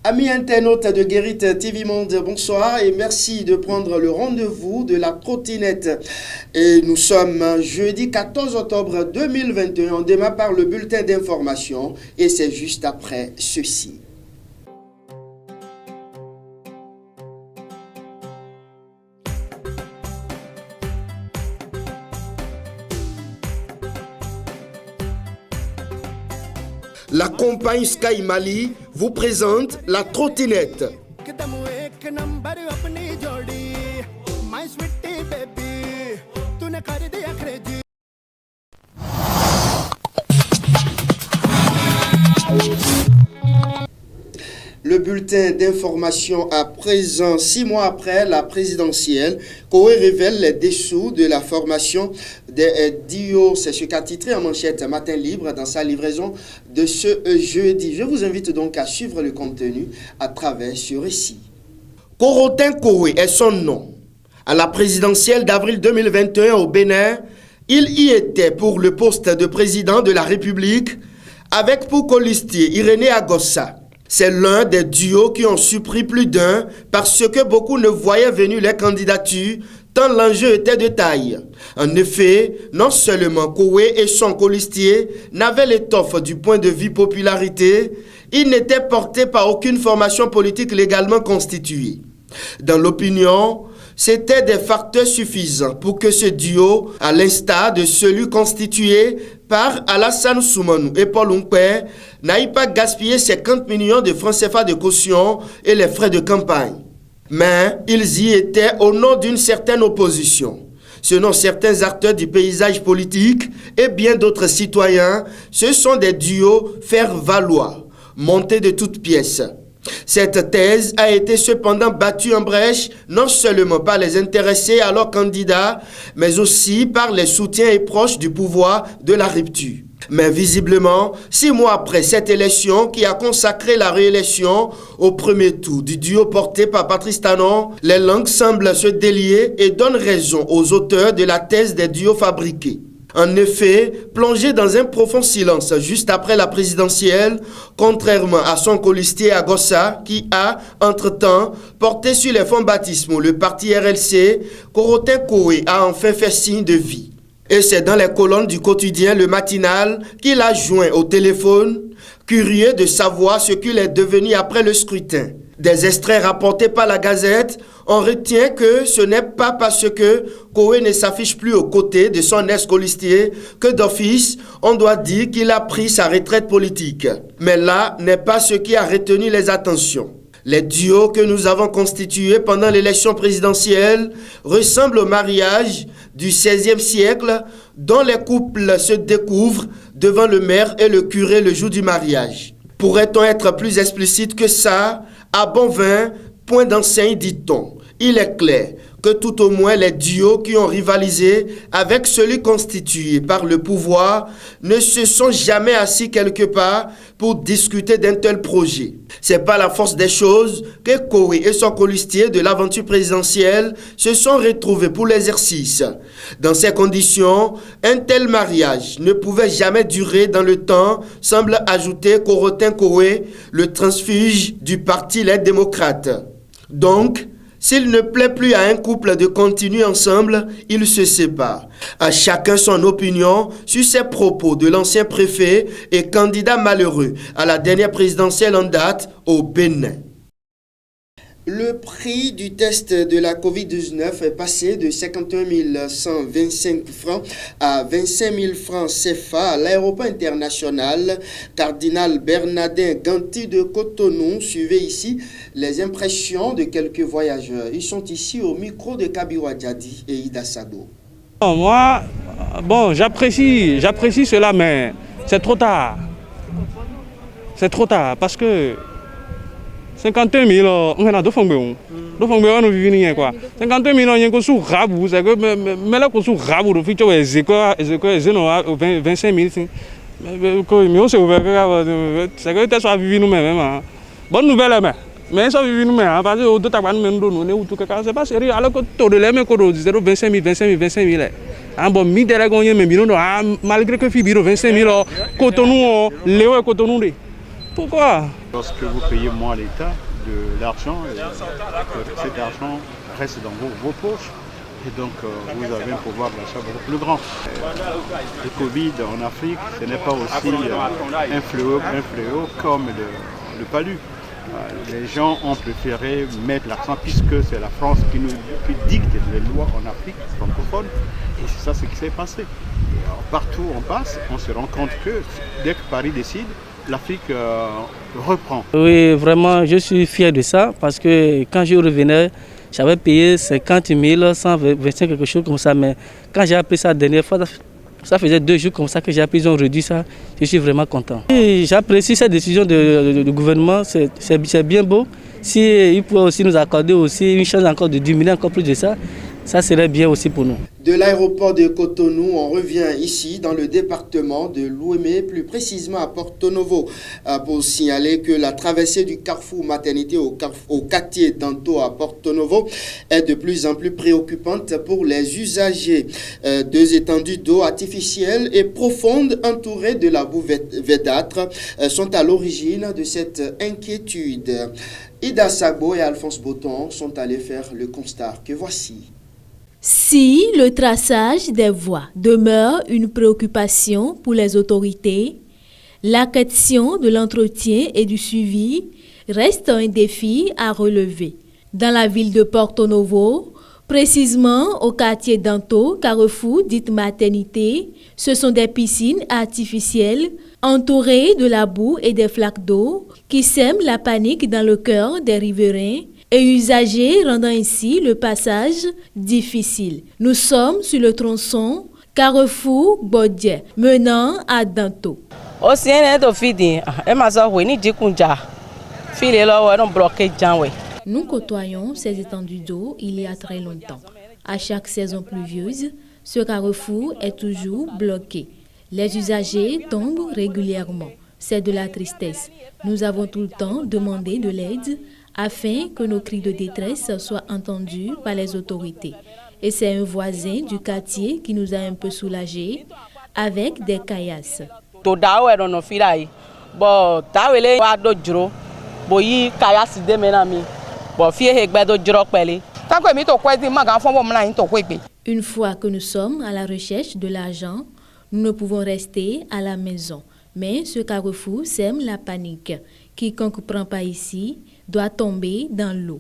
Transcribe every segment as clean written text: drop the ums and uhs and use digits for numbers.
Amis internautes de Guérit TV Monde, bonsoir et merci de prendre le rendez-vous de la trottinette. Et nous sommes jeudi 14 octobre 2021. On démarre par le bulletin d'information et c'est juste après ceci. La compagnie Sky Mali vous présente la trottinette. Le bulletin d'information à présent, 6 mois après la présidentielle, Koé révèle les dessous de la formation des DIO. C'est ce qu'a titré en manchette Matin Libre dans sa livraison de ce jeudi. Je vous invite donc à suivre le contenu à travers ce récit. Korotin Koé est son nom. À la présidentielle d'avril 2021 au Bénin, il y était pour le poste de président de la République avec pour colistier Irénée Agossa. C'est l'un des duos qui ont surpris plus d'un parce que beaucoup ne voyaient venir les candidatures tant l'enjeu était de taille. En effet, non seulement Koé et son colistier n'avaient l'étoffe du point de vue popularité, ils n'étaient portés par aucune formation politique légalement constituée. Dans l'opinion, c'était des facteurs suffisants pour que ce duo, à l'instar de celui constitué par Alassane Soumanou et Paul Onkpé, n'aille pas gaspiller 50 millions de francs CFA de caution et les frais de campagne. Mais ils y étaient au nom d'une certaine opposition. Selon certains acteurs du paysage politique et bien d'autres citoyens, ce sont des duos faire valoir, montés de toutes pièces. Cette thèse a été cependant battue en brèche non seulement par les intéressés à leurs candidats, mais aussi par les soutiens et proches du pouvoir de la rupture. Mais visiblement, 6 mois après cette élection qui a consacré la réélection au premier tour du duo porté par Patrice Talon, les langues semblent se délier et donnent raison aux auteurs de la thèse des duos fabriqués. En effet, plongé dans un profond silence juste après la présidentielle, contrairement à son colistier Agossa qui a, entre-temps, porté sur les fonds baptismaux le parti RLC, Korotin Koé a enfin fait signe de vie. Et c'est dans les colonnes du quotidien Le Matinal qu'il a joint au téléphone, curieux de savoir ce qu'il est devenu après le scrutin. Des extraits rapportés par la Gazette, on retient que ce n'est pas parce que Koé ne s'affiche plus aux côtés de son ex-colistier que d'office, on doit dire qu'il a pris sa retraite politique. Mais là n'est pas ce qui a retenu les attentions. Les duos que nous avons constitués pendant l'élection présidentielle ressemblent au mariage du XVIe siècle dont les couples se découvrent devant le maire et le curé le jour du mariage. Pourrait-on être plus explicite que ça? À bon vin, point d'enseigne, dit-on. Il est clair que tout au moins les duos qui ont rivalisé avec celui constitué par le pouvoir ne se sont jamais assis quelque part pour discuter d'un tel projet. C'est par la force des choses que Koé et son colistier de l'aventure présidentielle se sont retrouvés pour l'exercice. Dans ces conditions, un tel mariage ne pouvait jamais durer dans le temps, semble ajouter Korotin Koé, le transfuge du parti Les Démocrates. Donc, s'il ne plaît plus à un couple de continuer ensemble, ils se séparent. À chacun son opinion sur ces propos de l'ancien préfet et candidat malheureux à la dernière présidentielle en date au Bénin. Le prix du test de la COVID-19 est passé de 51 125 francs à 25 000 francs CFA à l'aéroport international Cardinal Bernardin Ganti de Cotonou. Suivez ici les impressions de quelques voyageurs. Ils sont ici au micro de Kabiwa Diadi et Ida Sado. Moi, j'apprécie cela, mais c'est trop tard. C'est trop tard parce que 51 000, on a deux fois mieux. Deux fois mieux, on ne vit rien quoi. 52 000, on a sous rabou, c'est que mais là qu'on sous rabou, le futur est zéro, 25 000. Mais on s'est ouvert, c'est que tu as vécu nous-mêmes. Bonne nouvelle, mais ça vit nous-mêmes, parce que au total, nous ne tout cas, c'est pas sérieux. Alors que tout de l'aime, qu'on dit 25 000. Bon, mi de la gagne, mais malgré que Fibiro 25 000, Cotonou, Léo et Cotonou. Pourquoi? Lorsque vous payez moins à l'État de l'argent, cet argent reste dans vos poches. Et donc, vous avez un pouvoir d'achat beaucoup plus grand. Le Covid en Afrique, ce n'est pas aussi un fléau comme le palu. Les gens ont préféré mettre l'accent puisque c'est la France qui dicte les lois en Afrique francophone. Et c'est ça ce qui s'est passé. Et partout où on passe, on se rend compte que dès que Paris décide, l'Afrique reprend. Oui, vraiment, je suis fier de ça parce que quand je revenais, j'avais payé 50 000, 125 quelque chose comme ça. Mais quand j'ai appris ça la dernière fois, ça faisait 2 jours comme ça que j'ai appris, ils ont réduit ça. Je suis vraiment content. J'apprécie cette décision du gouvernement, c'est bien beau. S'il pouvait aussi nous accorder aussi une chance encore de diminuer encore plus de ça, ça serait bien aussi pour nous. De l'aéroport de Cotonou, on revient ici dans le département de Lomé, plus précisément à Porto Novo, pour signaler que la traversée du carrefour maternité au quartier d'Anto à Porto Novo est de plus en plus préoccupante pour les usagers. 2 étendues d'eau artificielles et profondes entourées de la boue verdâtre sont à l'origine de cette inquiétude. Ida Sagbo et Alphonse Boton sont allés faire le constat que voici. Si le traçage des voies demeure une préoccupation pour les autorités, la question de l'entretien et du suivi reste un défi à relever. Dans la ville de Porto Novo, précisément au quartier d'Anto, carrefour dite maternité, ce sont des piscines artificielles entourées de la boue et des flaques d'eau qui sèment la panique dans le cœur des riverains et usagers, rendant ainsi le passage difficile. Nous sommes sur le tronçon carrefour Bodje menant à Danto. Nous côtoyons ces étendues d'eau il y a très longtemps. À chaque saison pluvieuse, ce carrefour est toujours bloqué. Les usagers tombent régulièrement. C'est de la tristesse. Nous avons tout le temps demandé de l'aide afin que nos cris de détresse soient entendus par les autorités. Et c'est un voisin du quartier qui nous a un peu soulagés avec des caillasses. Une fois que nous sommes à la recherche de l'argent, nous ne pouvons rester à la maison. Mais ce carrefour sème la panique. Quiconque prend pas ici doit tomber dans l'eau.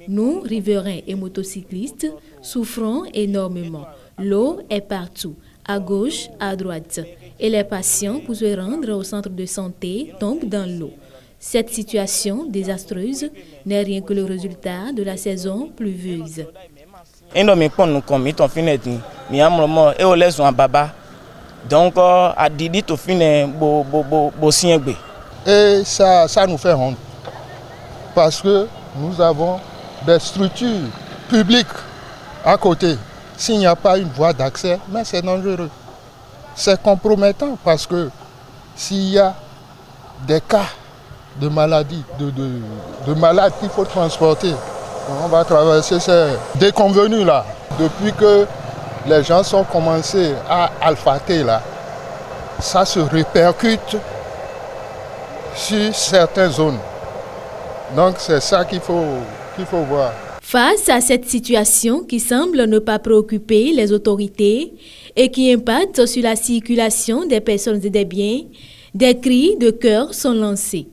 Nous, riverains et motocyclistes, souffrons énormément. L'eau est partout, à gauche, à droite. Et les patients, pour se rendre au centre de santé, tombent dans l'eau. Cette situation désastreuse n'est rien que le résultat de la saison pluvieuse. Donc, et ça nous fait honte parce que nous avons des structures publiques à côté. S'il n'y a pas une voie d'accès, mais c'est dangereux. C'est compromettant parce que s'il y a des cas de maladies, de malades qu'il faut transporter, on va traverser ces déconvenus là. Depuis que les gens sont commencés à alphater là, ça se répercute sur certaines zones. Donc c'est ça qu'il faut voir. Face à cette situation qui semble ne pas préoccuper les autorités et qui impacte sur la circulation des personnes et des biens, des cris de cœur sont lancés.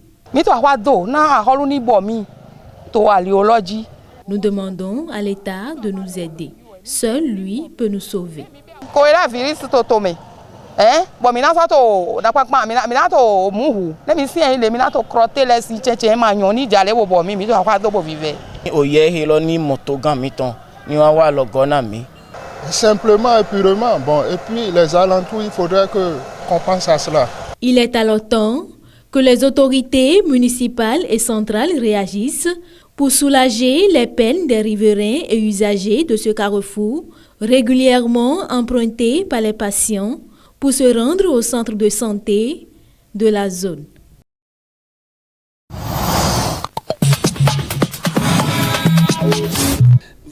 Nous demandons à l'État de nous aider. Seul lui peut nous sauver. Simplement et purement. Bon, et puis les alentours, il faudrait qu'on pense à cela. Il est alors temps que les autorités municipales et centrales réagissent pour soulager les peines des riverains et usagers de ce carrefour, régulièrement emprunté par les patients pour se rendre au centre de santé de la zone.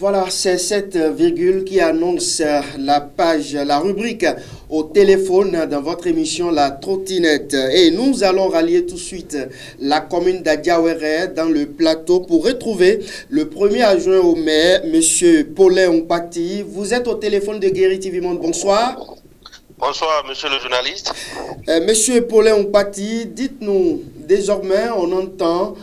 Voilà, c'est cette virgule qui annonce la rubrique au téléphone dans votre émission La Trottinette. Et nous allons rallier tout de suite la commune d'Adiawere dans le plateau pour retrouver le premier adjoint au maire, M. Paulin Ompati. Vous êtes au téléphone de Guéri TV Monde. Bonsoir. Bonsoir, monsieur le journaliste. Monsieur Paulin Ompati, dites-nous, désormais on entend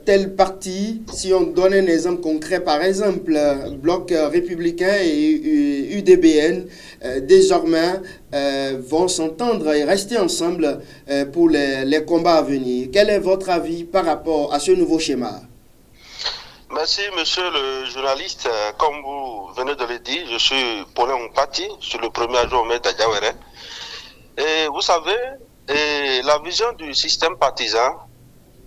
tel parti, si on donne un exemple concret, par exemple, Bloc républicain et UDBN, désormais vont s'entendre et rester ensemble pour les combats à venir. Quel est votre avis par rapport à ce nouveau schéma? Merci, monsieur le journaliste. Comme vous venez de le dire, je suis Paulin Ompati, je suis le premier adjoint au maire d'Adiawere. Et vous savez, la vision du système partisan,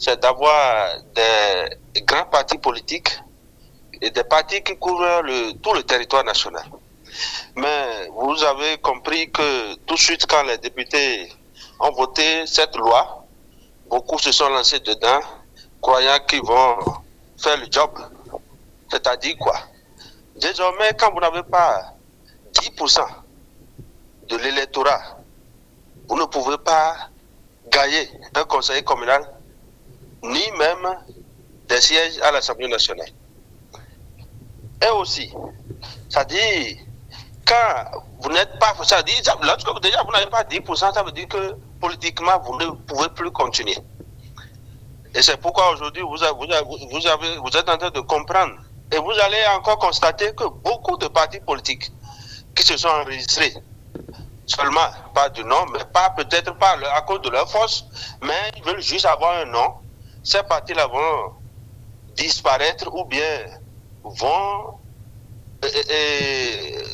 c'est d'avoir des grands partis politiques et des partis qui couvrent tout le territoire national. Mais vous avez compris que tout de suite, quand les députés ont voté cette loi, beaucoup se sont lancés dedans, croyant qu'ils vont faire le job. C'est-à-dire quoi? Désormais, quand vous n'avez pas 10% de l'électorat, vous ne pouvez pas gagner un conseiller communal ni même des sièges à l'Assemblée nationale. Et aussi, ça dit, quand vous n'êtes pas, ça dit, lorsque déjà vous n'avez pas 10%, ça veut dire que politiquement, vous ne pouvez plus continuer. Et c'est pourquoi aujourd'hui, vous êtes en train de comprendre. Et vous allez encore constater que beaucoup de partis politiques qui se sont enregistrés, seulement pas du nom, mais pas peut-être pas à cause de leur force, mais ils veulent juste avoir un nom. Ces partis-là vont disparaître ou bien vont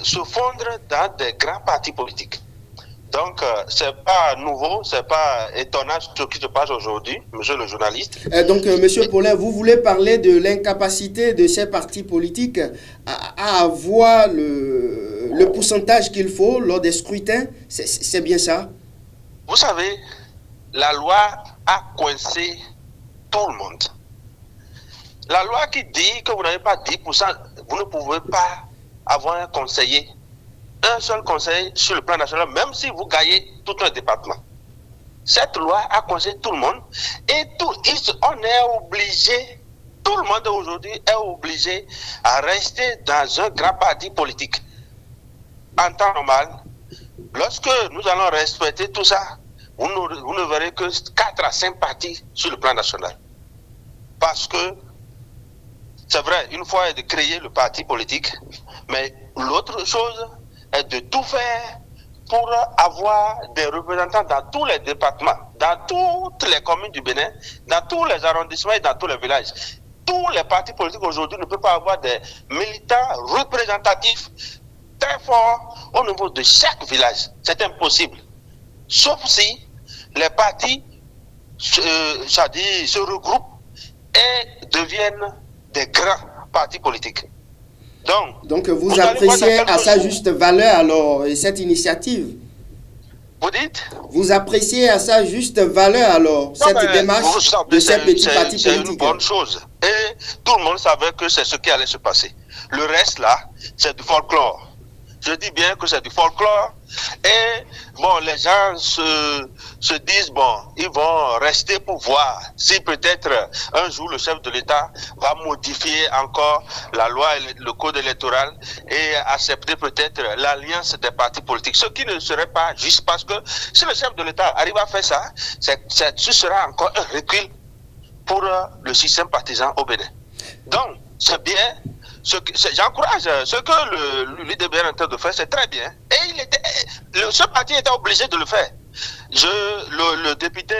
se fondre dans des grands partis politiques. Donc, c'est pas nouveau, c'est pas étonnant ce qui se passe aujourd'hui, monsieur le journaliste. Donc, monsieur Paulin, vous voulez parler de l'incapacité de ces partis politiques à avoir le pourcentage qu'il faut lors des scrutins? C'est bien ça? Vous savez, la loi a coincé tout le monde. La loi qui dit que vous n'avez pas 10%, vous ne pouvez pas avoir un conseiller, un seul conseiller sur le plan national, même si vous gagnez tout un département. Cette loi a coincé tout le monde et on est obligé, tout le monde aujourd'hui est obligé à rester dans un grand parti politique. En temps normal, lorsque nous allons respecter tout ça, vous ne verrez que 4 à 5 partis sur le plan national. Parce que, c'est vrai, une fois est de créer le parti politique, mais l'autre chose est de tout faire pour avoir des représentants dans tous les départements, dans toutes les communes du Bénin, dans tous les arrondissements et dans tous les villages. Tous les partis politiques aujourd'hui ne peuvent pas avoir des militants représentatifs très forts au niveau de chaque village. C'est impossible. Sauf si les partis se regroupent et deviennent des grands partis politiques. Donc vous appréciez à sa juste valeur alors cette initiative? Vous dites? Vous appréciez à sa juste valeur alors cette démarche de ces petits partis politiques? C'est une bonne chose. Et tout le monde savait que c'est ce qui allait se passer. Le reste là, c'est du folklore. Je dis bien que c'est du folklore. Et bon, les gens se disent, bon, ils vont rester pour voir si peut-être un jour le chef de l'État va modifier encore la loi et le code électoral et accepter peut-être l'alliance des partis politiques. Ce qui ne serait pas juste parce que si le chef de l'État arrive à faire ça, ce sera encore un recul pour le système partisan au Bénin. Donc, c'est bien. J'encourage ce que l'UDBN est en train de faire, c'est très bien. Et ce parti était obligé de le faire. Le député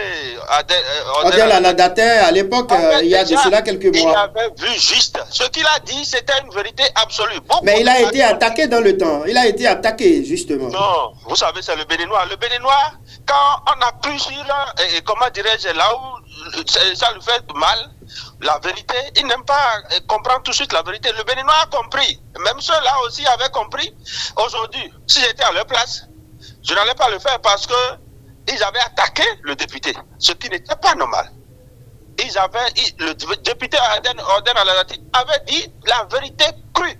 Odel Aladater, à l'époque, il y a de cela quelques mois. Il avait vu juste. Ce qu'il a dit, c'était une vérité absolue. Mais il a été attaqué dans le temps. Il a été attaqué, justement. Non, vous savez, c'est le Béninois. Le Béninois, quand on appuie sur, comment dirais-je, là où ça lui fait mal, la vérité, il n'aime pas comprendre tout de suite la vérité. Le Béninois a compris. Même ceux-là aussi avaient compris. Aujourd'hui, si j'étais à leur place, je n'allais pas le faire parce que ils avaient attaqué le député, ce qui n'était pas normal. Le député Odel Aladater avait dit la vérité crue.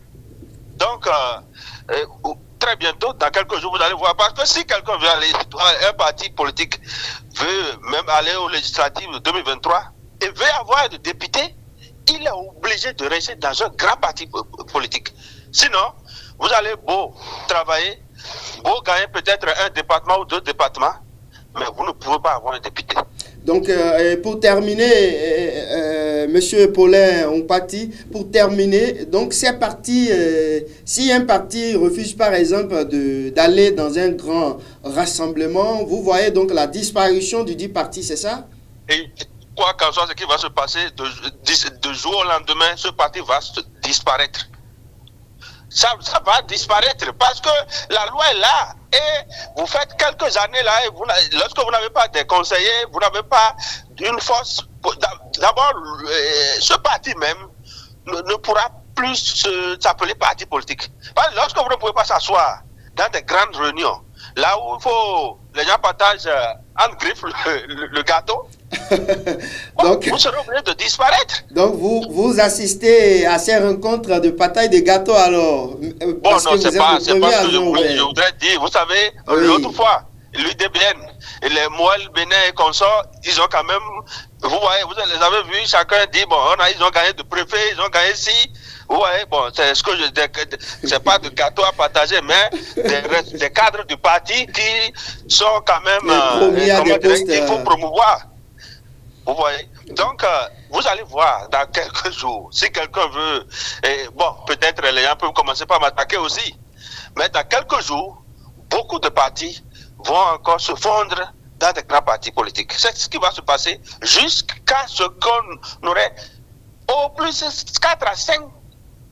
Donc, très bientôt, dans quelques jours, vous allez voir. Parce que si quelqu'un veut aller, un parti politique veut même aller aux législatives de 2023 et veut avoir des députés, il est obligé de rester dans un grand parti politique. Sinon, vous allez beau travailler, beau gagner peut-être un département ou deux départements, mais vous ne pouvez pas avoir un député. Donc, pour terminer, Monsieur Paulin Ompati, pour terminer, donc ces partis, si un parti refuse par exemple d'aller dans un grand rassemblement, vous voyez donc la disparition du dit parti, c'est ça? Et quoi qu'en soit ce qui va se passer, de jour au lendemain, ce parti va disparaître. Ça va disparaître parce que la loi est là et vous faites quelques années là et lorsque vous n'avez pas des conseillers, vous n'avez pas une force. D'abord, ce parti même ne pourra plus s'appeler parti politique. Parce que lorsque vous ne pouvez pas s'asseoir dans des grandes réunions, là où les gens partagent en griffe le gâteau, donc, vous serez obligé de disparaître. Donc vous assistez à ces rencontres de partage de gâteaux alors? Bon, non, c'est pas ce que je voudrais dire. Vous savez, l'autre fois, l'UDBN, et les Moël, Bénin et consorts, ils ont quand même, vous voyez, vous les avez vus, chacun dit, bon, ils ont gagné de préfet, ils ont gagné ci. Vous voyez, bon, c'est ce que c'est pas de gâteau à partager, mais des cadres du parti qui sont quand même, il faut promouvoir. Vous voyez? Donc, vous allez voir dans quelques jours, si quelqu'un veut, bon, peut-être les gens peuvent commencer par m'attaquer aussi, mais dans quelques jours, beaucoup de partis vont encore se fondre dans des grands partis politiques. C'est ce qui va se passer jusqu'à ce qu'on aurait au plus 4 à 5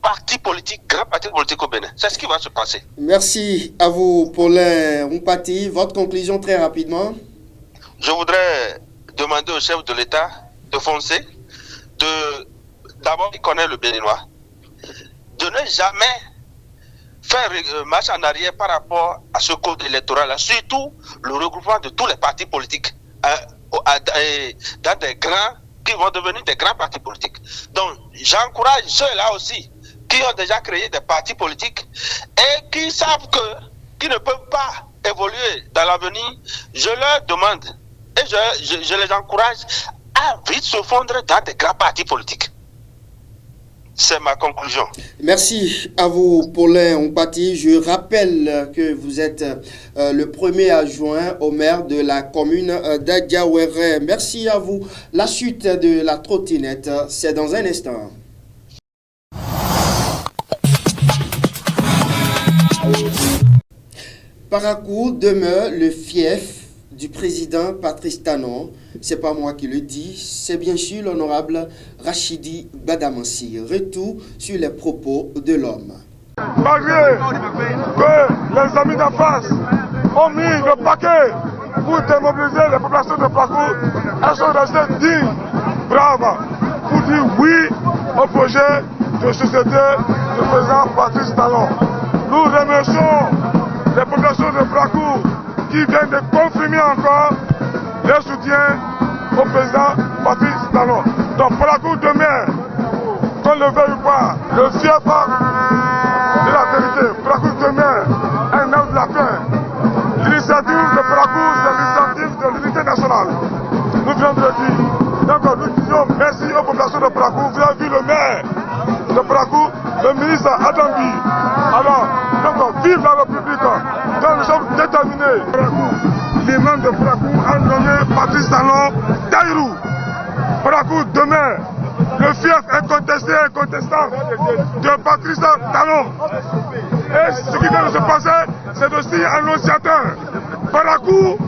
partis politiques, grands partis politiques au Bénin. C'est ce qui va se passer. Merci à vous, Paulin Ompati. Votre conclusion très rapidement? Je voudrais demander au chef de l'État de foncer, d'abord il connaît le Béninois, de ne jamais faire marche en arrière par rapport à ce code électoral, surtout le regroupement de tous les partis politiques dans des grands, qui vont devenir des grands partis politiques. Donc j'encourage ceux-là aussi qui ont déjà créé des partis politiques et qui savent qu'ils ne peuvent pas évoluer dans l'avenir. Je leur demande et je les encourage à vite se fondre dans des grands partis politiques. C'est ma conclusion. Merci à vous, Paulin Ompati. Je rappelle que vous êtes le premier adjoint au maire de la commune d'Adiawere. Merci à vous. La suite de la trottinette, c'est dans un instant. Parakou demeure le fief du président Patrice Talon. C'est pas moi qui le dis, c'est bien sûr l'honorable Rachidi Badamansi. Retour sur les propos de l'homme. Malgré que les amis d'en face ont mis le paquet pour démobiliser les populations de Parakou, elles sont restées dignes, braves, pour dire oui au projet de société du président Patrice Talon. Nous remercions les populations de Parakou qui viennent de confirmer encore leur soutien au président Patrice Talon. Donc Parakou demain, qu'on le veuille ou pas, le fief de la vérité, Parakou demain, un homme de la paix. L'initiative de Parakou, c'est l'initiative de l'unité nationale. Nous venons de le dire. Donc nous disons merci aux populations de Parakou. Vous avez vu le maire de Parakou, le ministre Adambi. Alors, donc vive la République. Donc nous sommes déterminés. L'imam de Parakou a nommé Patrice Talon Taïrou. Parakou demain, le fief est contesté et contestant de Patrice Talon. Et ce qui vient de se passer, c'est aussi annonciateur. Parakou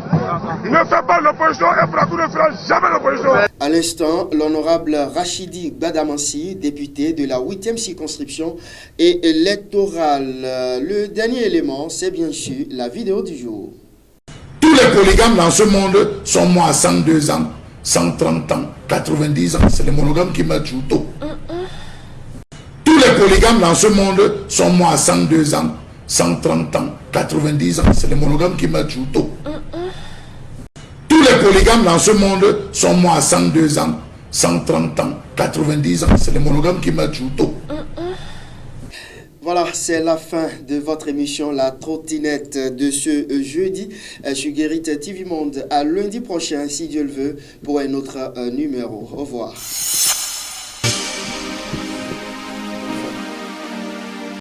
ne fait pas l'opposition et Parakou ne fera jamais l'opposition. À l'instant, l'honorable Rachidi Badamansi, député de la 8e circonscription électorale. Le dernier élément, c'est bien sûr la vidéo du jour. Tous les polygames dans ce monde sont morts à 102 ans, 130 ans, 90 ans. C'est les monogames qui meurent tout tôt. Tous les polygames dans ce monde sont morts à 102 ans, 130 ans, 90 ans. C'est les monogames qui meurent tout tôt. Tous les polygames dans ce monde sont morts à 102 ans, 130 ans, 90 ans. C'est les monogames qui meurent tout tôt. Voilà, c'est la fin de votre émission La Trottinette de ce jeudi sur Guérit TV Monde. À lundi prochain, si Dieu le veut, pour un autre numéro. Au revoir.